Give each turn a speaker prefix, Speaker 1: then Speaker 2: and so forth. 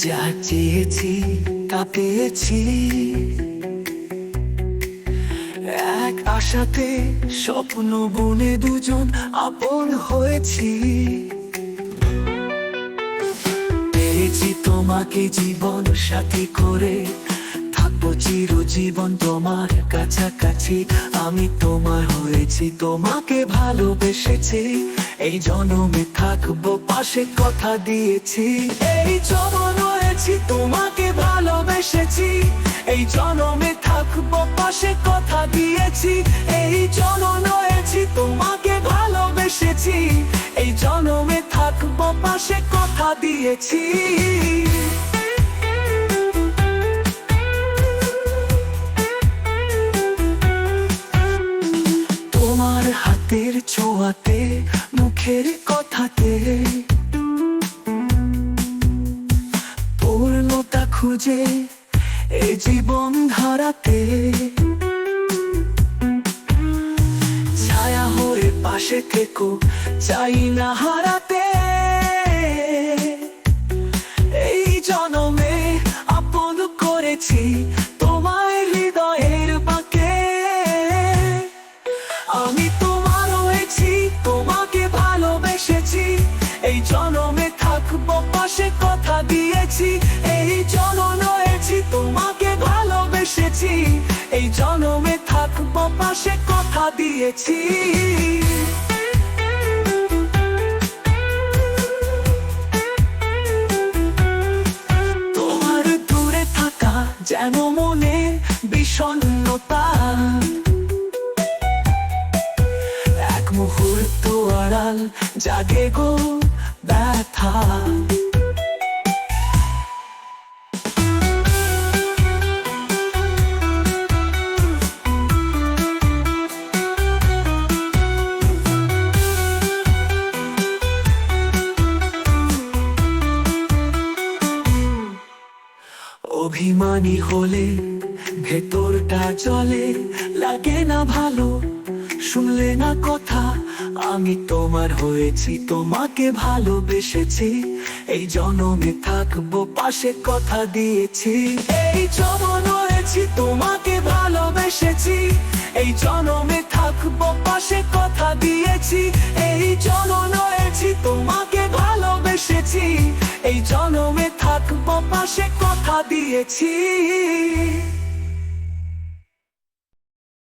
Speaker 1: যা চেয়েছি তা পেয়েছি, এক আশাতে স্বপ্ন বুনে দুজন আপন হয়েছি। পেয়েছি তোমাকে জীবন সাথী করে, থাকবো চিরজীবন তোমার কাছাকাছি। আমি তোমার হয়েছি, তোমাকে ভালোবেসেছি, এই জনমে থাকবো পাশে কথা দিয়েছি। এই জনম হয়েছি, তোমাকে ভালোবেসেছি, এই জনমে থাকবো পাশে কথা দিয়েছি। এই জনম হয়েছি, তোমাকে ভালোবেসেছি, এই জনমে থাকবো পাশে কথা দিয়েছি। তোমার হাতের ছোঁয়াতে, মুখের কথাতে পূর্ণতা খুঁজে এই জীবন ধারাতে, ছায়া হয়ে পাশে থেকো, চাই না হারাতে। এই জনমে আপন করেছি তোমায় হৃদয়ের বাঁকে। আমি তোমার হয়েছি, তোমাকে ভালোবেসেছি, এই জনমে থাকবো পাশে কথা দিয়েছি। এই জনম হয়েছি, তোমাকে ভালোবেসেছি, এই জনমে থাকবো পাশে কথা দিয়েছি। তোমার দূরে থাকা যেন মনে বিষণ্ণতা, এক মুহূর্ত আড়াল জাগে গো ব্যথা। অভিমানী হলে ভেতরটা জ্বলে, লাগে না ভালো, শুনলে না কথা। আমি তোমার হয়েছি, তোমাকে ভালোবেসেছি, এই জনমে থাকবো পাশে কথা দিয়েছি। এই জনম হয়েছি, তোমাকে ভালোবেসেছি, এই জনমে থাকবো পাশে কথা দিয়েছি। এই জনম হয়েছি, তোমাকে ভালোবেসেছি, এই জনমে থাকবো পাশে কথা দিয়েছি।